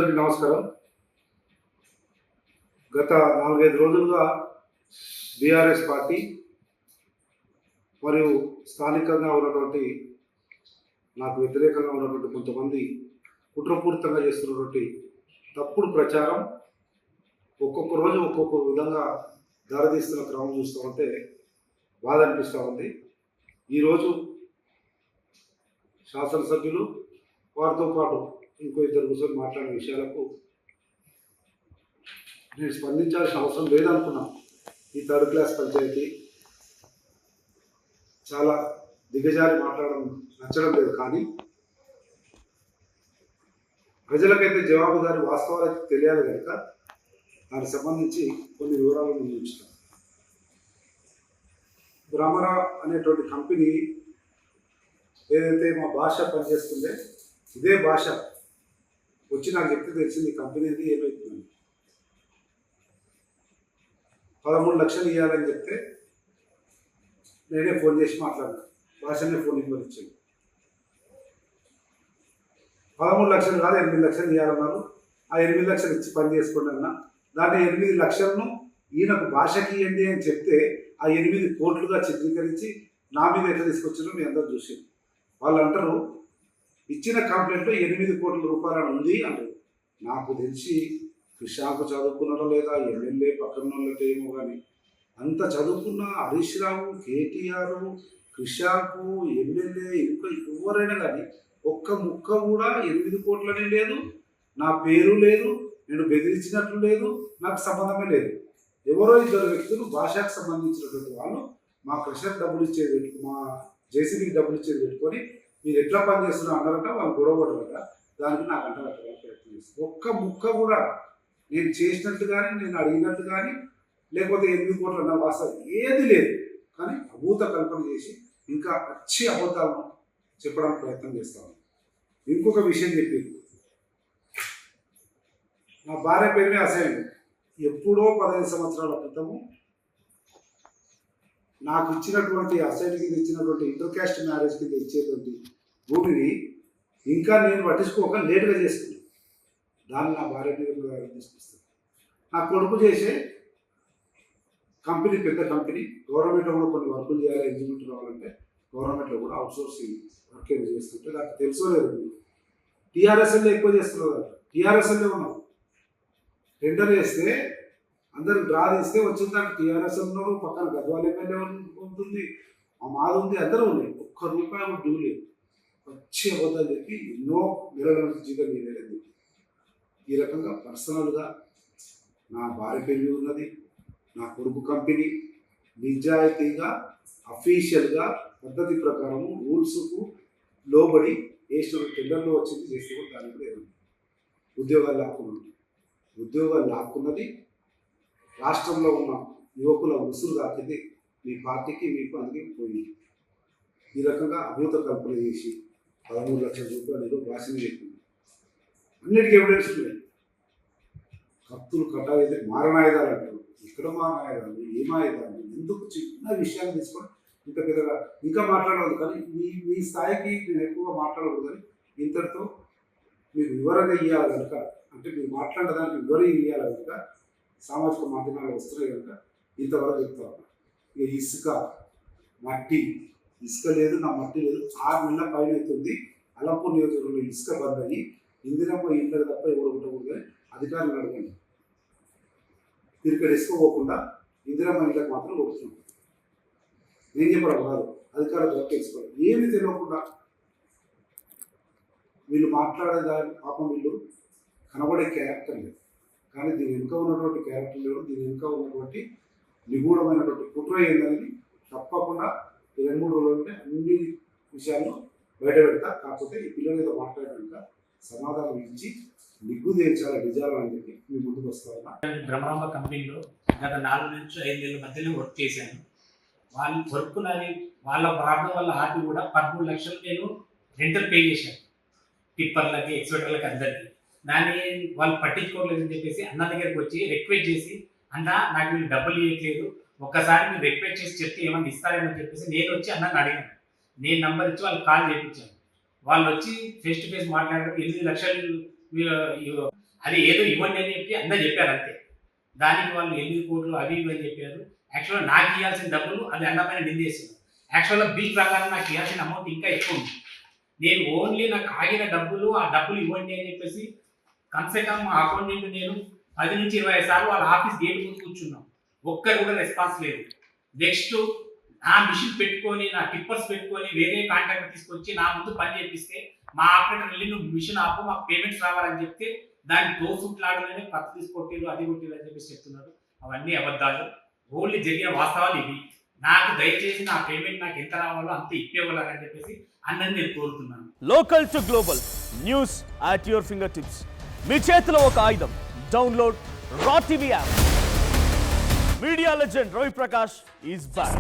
అందరికీ నమస్కారం. గత 4-5 రోజులుగా బీఆర్ఎస్ పార్టీ మరియు స్థానికంగా ఉన్నటువంటి నాకు వ్యతిరేకంగా ఉన్నటువంటి కొంతమంది కుట్రపూరితంగా చేస్తున్నటువంటి తప్పుడు ప్రచారం ఒక్కొక్క రోజు ఒక్కొక్క విధంగా దారితీస్తున్న క్రమం చూస్తూ ఉంటే బాధ అనిపిస్తూ ఉంది. ఈరోజు శాసనసభ్యులు వారితో పాటు ఇంకో ఇద్దరు కూర్చొని మాట్లాడిన విషయాలకు నేను స్పందించాల్సిన అవసరం లేదనుకున్నాను. ఈ థర్డ్ క్లాస్ పంచాయతీ చాలా దిగజారి మాట్లాడడం నచ్చడం లేదు. కానీ ప్రజలకైతే జవాబుదారి వాస్తవాలైతే తెలియాలి కనుక దానికి సంబంధించి కొన్ని వివరాలు నేను ఉంచుతాను. భ్రమర అనేటువంటి కంపెనీ ఏదైతే మా భాష పనిచేస్తుందే ఇదే భాష వచ్చి నాకు చెప్తే తెలిసింది కంపెనీ అనేది ఏమవుతుందని. 13 లక్షలు ఇవ్వాలని చెప్తే నేనే ఫోన్ చేసి మాట్లాడినా. భాషనే ఫోన్ నెంబర్ ఇచ్చాను. 13 లక్షలు కాదు 8 లక్షలు ఇవ్వాలన్నారు. ఆ 8 లక్షలు ఇచ్చి పని చేసుకోండి అన్న. దాన్ని 8 లక్షలను ఈయనకు భాషకి ఇవ్వండి అని చెప్తే ఆ 8 కోట్లుగా చిత్రీకరించి నా మీద ఎట్లా తీసుకొచ్చారో మీ అందరూ చూసారు. వాళ్ళు అంటారు ఇచ్చిన కంప్లైంట్లో 8 కోట్ల రూపాయలు ఉంది అంటారు. నాకు తెలిసి కృషాకు చదువుకున్నారో లేదా ఎమ్మెల్యే పక్కన వాళ్ళతో ఏమో కానీ అంత చదువుకున్న హరీష్ రావు, కేటీఆర్, కృషాకు, ఎమ్మెల్యే ఇంకా ఎవరైనా కానీ ఒక్క ముక్క కూడా 8 కోట్లనే లేదు, నా పేరు లేదు, నేను బెదిరించినట్లు లేదు, నాకు సంబంధమే లేదు. ఎవరో ఇద్దరు వ్యక్తులు భాషకు సంబంధించినటువంటి వాళ్ళు మా క్రషర్ డబ్బులు ఇచ్చేది మా జేసీబీకి డబ్బులు ఇచ్చేది పెట్టుకొని మీరు ఎట్లా పని చేస్తున్నారు అన్నారట. వాళ్ళు గొడవ పడరట. దానికి నాకు అంటారు ప్రయత్నం చేస్తారు. ఒక్క ముక్క కూడా నేను చేసినట్టు కానీ నేను అడిగినట్టు కానీ లేకపోతే 8 కోట్ల అన్న వాస్తవం ఏది లేదు. కానీ అభూత కల్పన చేసి ఇంకా పచ్చి అబద్ధాలను చెప్పడానికి ప్రయత్నం చేస్తాను. ఇంకొక విషయం చెప్పింది, నా భార్య పేరునే అసైన్ ఎప్పుడో 15 సంవత్సరాల క్రితము నాకు ఇచ్చినటువంటి అసైన్ కింద ఇచ్చినటువంటి ఇంటర్ క్యాస్ట్ మ్యారేజ్ కింద ఇచ్చేటువంటి భూమిని ఇంకా నేను పట్టించుకోక లేటుగా చేసుకున్నాను. దాన్ని నా భార్య మీద తీసుకొస్తాను. నా కొడుకు చేసే కంపెనీ పెద్ద కంపెనీ, గవర్నమెంట్లో కూడా కొన్ని వర్కులు చేయాలి, ఇంజనీర్ రావాలంటే గవర్నమెంట్లో కూడా అవుట్సోర్సింగ్ వర్క్ ఏదో చేస్తుంటే నాకు తెలుసుకోలేదు. టీఆర్ఎస్ఎల్లో ఎక్కువ చేస్తున్నారు కదా, టీఆర్ఎస్ఎల్లో ఉన్నాం. టెండర్ వేస్తే అందరూ డ్రా తీస్తే వచ్చిన దానికి టీఆర్ఎస్ ఉన్నారు, పక్కన గద్వాల ఎమ్మెల్యే ఉంటుంది, మాది ఉంది, అందరూ ఉన్నాయి. ఒక్క రూపాయి కూడా డ్యూ లేదు. వచ్చి అబద్ధాలు చెప్పి ఎన్నో నెలల నుంచి జీతం లేదు. ఈ రకంగా పర్సనల్గా నా భార్య పెళ్లి ఉన్నది, నా కొడుకు కంపెనీ నిజాయితీగా అఫీషియల్గా పద్ధతి ప్రకారము రూల్స్కు లోబడి వేసిన టెండర్లో వచ్చింది చేస్తే కూడా దానికి కూడా ఏమన్నా ఉద్యోగాలు లాక్కున్నది రాష్ట్రంలో ఉన్న యువకుల ఉసురు తాకితే మీ పార్టీకి మీకు అందుకే పోయింది. ఈ రకంగా అభూత కల్పన చేసి 13 లక్షల రూపాయలు భాషను చెప్పింది. అన్నిటికీ ఎవిడెన్స్ ఉన్నాయి. కత్తులు కట్టాలైతే మారణాయుధాలు అంటారు. ఇక్కడ మారణాయుధాలు ఏమాయుధాలు ఎందుకు చిన్న విషయాలు తీసుకొని ఇంత పెద్దగా ఇంకా మాట్లాడవద్దు. కానీ మీ స్థాయికి నేను ఎక్కువగా మాట్లాడకూడదు. కానీ ఇంతటితో మీరు వివరంగా ఇవ్వాలి కనుక, అంటే మీరు మాట్లాడడానికి వివరం ఇవ్వాలి కనుక సామాజిక మాధ్యమాలు వస్తున్నాయి కనుక ఇంతవరకు చెప్తా ఉన్నా. ఇక ఇసుక మట్టి, ఇసుక లేదు, నా మట్టి లేదు. 6 నెలల పైన అవుతుంది అలంపూర్ నియోజకవర్గంలో ఇసుక బంద్ అయ్యి. ఇందిరమ్మ ఇళ్ళకి తప్ప ఎవరు ఉండకూడదు కానీ అధికారులు అడగండి. ఇక్కడ ఇసుక పోకుండా ఇందిరమ్మ ఇళ్ళకి మాత్రం కొడుతున్నాం. నేను చెప్పడం కాదు, అధికారులు తెలుసుకోవాలి. ఏమి తెలియకుండా వీళ్ళు మాట్లాడేదాని పాపం వీళ్ళు కనబడే క్యారెక్టర్ లేదు. కానీ దీని వెనుక ఉన్నటువంటి క్యారెక్టర్ లేదు. దీని వెనుక ఉన్నటువంటి నిగూఢమైనటువంటి కుట్ర ఏందనేది తప్పకుండా 2-3 రోజులంటే అన్ని విషయాలను బయట పెడతా. కాకపోతే ఈ పిల్లలు ఏదో మాట్లాడక సమాధానం ఇచ్చి నిగ్గు తేల్చాలి నిజాలు అని చెప్పి మీ ముందుకు వస్తారన్నా. భ్రమరాంబ కంపెనీలో గత 4 నుంచి 5 నెలల మధ్యలో వర్క్ చేశాను. వాళ్ళ వర్క్ నాది వాళ్ళ ప్రాబ్లం వల్ల ఆపి కూడా 13 లక్షలు నేను రెంటల్ పే చేశాను. టిప్పర్లకి, ఎక్స్పెక్టర్లకి అందరికీ. దాన్ని వాళ్ళు పట్టించుకోలేదని చెప్పేసి అన్న దగ్గరికి వచ్చి రిక్వెస్ట్ చేసి, అన్న నాకు వీళ్ళు డబ్బులు ఇవ్వట్లేదు, ఒక్కసారి మీరు రిక్వెస్ట్ చేసి చెప్తే ఏమన్నా ఇస్తారేమని చెప్పేసి నేను వచ్చి అన్నని అడిగాను. నేను నంబర్ ఇచ్చి వాళ్ళకి కాల్ చేయించాను. వాళ్ళు వచ్చి ఫేస్ టు ఫేస్ మాట్లాడారు. 8 లక్షలు అది ఏదో ఇవ్వండి అని చెప్పి అందరూ చెప్పారు అంతే. దానికి వాళ్ళు 8 కోట్లు అవి ఇవి అని చెప్పారు. యాక్చువల్గా నాకు ఇవ్వాల్సిన డబ్బులు అది అన్నపైన నిందేస్తున్నారు. యాక్చువల్గా బిల్ ప్రకారం నాకు ఇవ్వాల్సిన అమౌంట్ ఇంకా ఎక్కువ ఉంది. నేను ఓన్లీ నాకు ఆగిన డబ్బులు ఆ డబ్బులు ఇవ్వండి అని చెప్పేసి కన్సల్టం మా అకౌంటెంట్ నేను 10 నుంచి 20 సార్లు వాళ్ళ ఆఫీస్ గేట్ ముందు కూర్చున్నాం. ఒక్కరు కూడా రెస్పాన్స్ లేదు. నెక్స్ట్ నా మిషన్ పెట్టుకొని నా టిప్పర్స్ పెట్టుకొని వేరే కాంట్రాక్టర్ తీసుకొచ్చి నా ముందు పని చేపిస్తే మా ఆపరేటర్ వెళ్ళి నువ్వు మిషన్ ఆపు మాకు పేమెంట్స్ రావాలని చెప్తే దాన్ని తోసుట్లాడలేని పత్తి తీసుకొట్టిరు అది కొట్టిరు అని చెప్పేసి చెప్తున్నారు. అవన్నీ అబద్ధాలు. ఓన్లీ జరిగిన వాస్తవాలు ఇవి. నాకు దయచేసి నా పేమెంట్ నాకు ఎంత రావాలో అంత ఇప్పేవాలని చెప్పేసి అందరినీ నేను కోరుతున్నాను. Local to global news at your finger tips. మీ చేతిలో ఒక ఆయుధం. Download Raw TV app. Media legend Ravi Prakash is back.